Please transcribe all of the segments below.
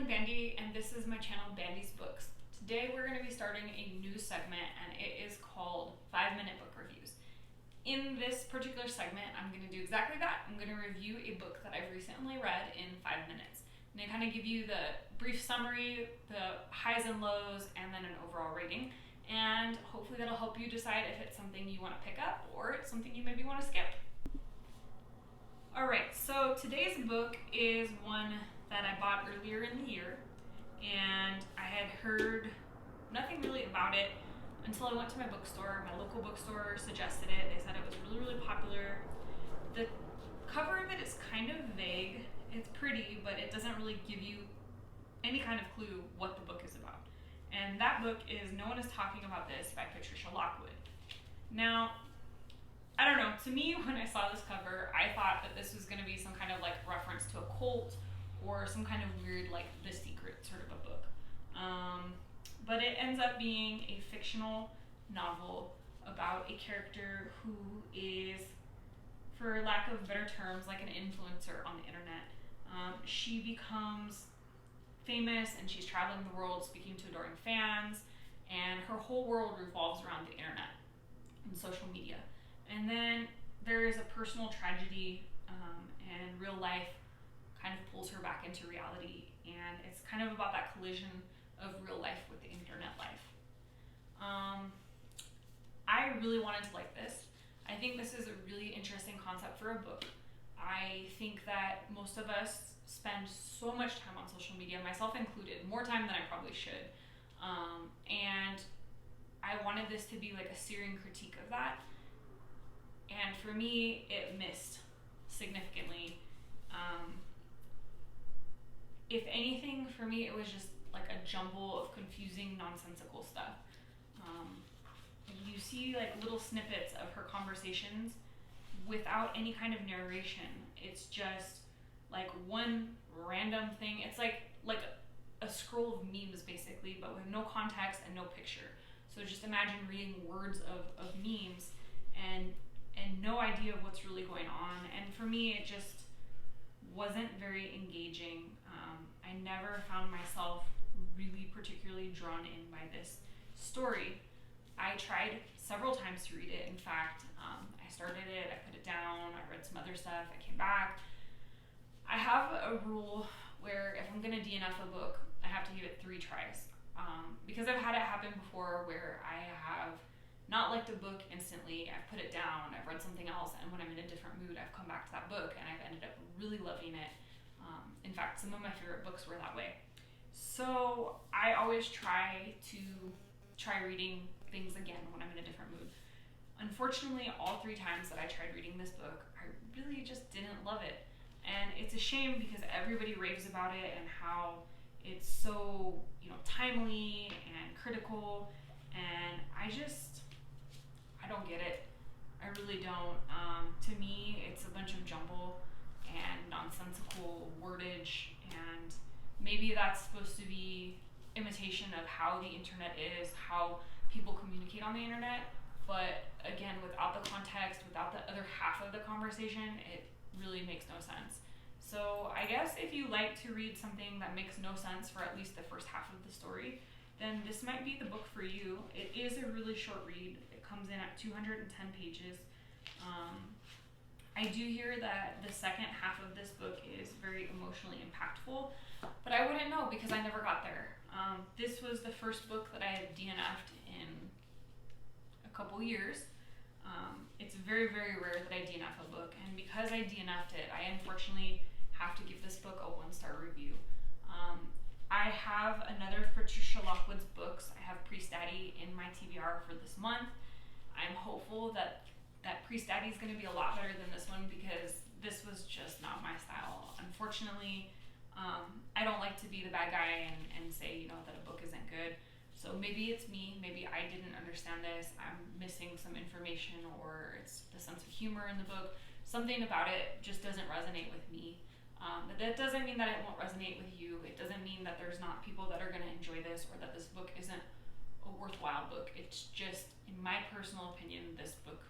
Bandy, and this is my channel, Bandy's Books. Today we're going to be starting a new segment, and it is called 5-Minute Book Reviews. In this particular segment, I'm going to do exactly that. I'm going to review a book that I've recently read in 5 minutes. I'm going to kind of give you the brief summary, the highs and lows, and then an overall rating. And hopefully that'll help you decide if it's something you want to pick up or it's something you maybe want to skip. Alright, so today's book is one that I bought earlier in the year, and I had heard nothing really about it until I went to my bookstore. My local bookstore suggested it. They said it was really, really popular. The cover of it is kind of vague. It's pretty, but it doesn't really give you any kind of clue what the book is about. And that book is No One Is Talking About This by Patricia Lockwood. Now, I don't know, to me when I saw this cover, I thought that this was going to be some kind of like reference to a cult or some kind of weird like The Secret sort of a book. But it ends up being a fictional novel about a character who is, for lack of better terms, like an influencer on the internet. She becomes famous and she's traveling the world speaking to adoring fans, and her whole world revolves around the internet and social media. And then there is a personal tragedy, and real life kind of pulls her back into reality, and it's kind of about that collision of real life with the internet life. I really wanted to like this. I think this is a really interesting concept for a book. I think that most of us spend so much time on social media, myself included, more time than I probably should. And I wanted this to be like a searing critique of that. And for me, it missed significantly. If anything, for me, it was just like a jumble of confusing, nonsensical stuff. You see like little snippets of her conversations without any kind of narration. It's just like one random thing. It's like a scroll of memes basically, but with no context and no picture. So just imagine reading words of memes and no idea of what's really going on. And for me, it just wasn't very engaging. I never found myself really particularly drawn in by this story. I tried several times to read it. In fact, I started it, I put it down, I read some other stuff, I came back. I have a rule where if I'm going to DNF a book, I have to give it 3 tries. Because I've had it happen before where I have not liked a book instantly, I've put it down, I've read something else, and when I'm in a different mood, I've come back to that book and I've ended up really loving it. In fact, some of my favorite books were that way. So I always try reading things again when I'm in a different mood. Unfortunately, all 3 times that I tried reading this book, I really just didn't love it. And it's a shame because everybody raves about it and how it's so, timely and critical, and I don't get it. I really don't. To me, it's a bunch of jumble and nonsensical wordage, and maybe that's supposed to be imitation of how the internet is, how people communicate on the internet, but again, without the context, without the other half of the conversation, it really makes no sense. So I guess if you like to read something that makes no sense for at least the first half of the story, then this might be the book for you. It is a really short read. It comes in at 210 pages. I do hear that the second half of this book is very emotionally impactful, but I wouldn't know because I never got there. This was the first book that I had DNF'd in a couple years. It's very, very rare that I DNF a book, and because I DNF'd it, I unfortunately have to give this book a 1-star review. I have another of Patricia Lockwood's books. I have Priest Daddy in my TBR for this month. I'm hopeful that Priest Daddy is going to be a lot better than this one because this was just not my style. Unfortunately, I don't like to be the bad guy and say, that a book isn't good. So maybe it's me, maybe I didn't understand this, I'm missing some information, or it's the sense of humor in the book. Something about it just doesn't resonate with me. But that doesn't mean that it won't resonate with you. It doesn't mean that there's not people that are going to enjoy this or that this book isn't a worthwhile book. It's just, in my personal opinion, this book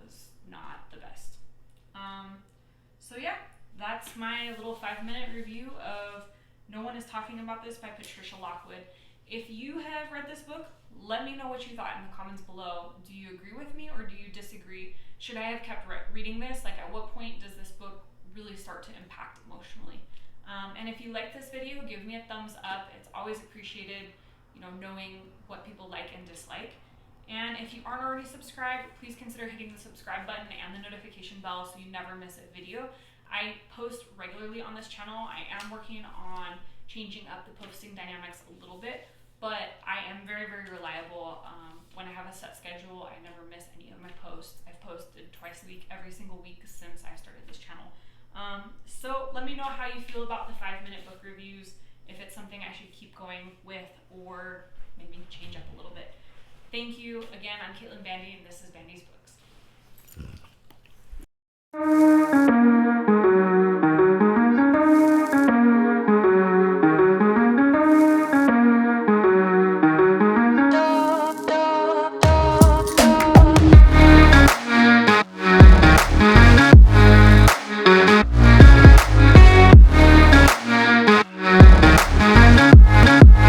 was not the best. So yeah, that's my little 5-minute review of No One Is Talking About This by Patricia Lockwood. If you have read this book, let me know what you thought in the comments below. Do you agree with me or do you disagree? Should I have kept reading this? Like, at what point does this book really start to impact emotionally? And if you like this video, give me a thumbs up. It's always appreciated, knowing what people like and dislike. And if you aren't already subscribed, please consider hitting the subscribe button and the notification bell so you never miss a video. I post regularly on this channel. I am working on changing up the posting dynamics a little bit, but I am very, very reliable. When I have a set schedule, I never miss any of my posts. I've posted twice a week, every single week since I started this channel. So let me know how you feel about the 5-minute book reviews, if it's something I should keep going with or maybe change up a little bit. Thank you. Again, I'm Bandy, and this is Bandy's Books.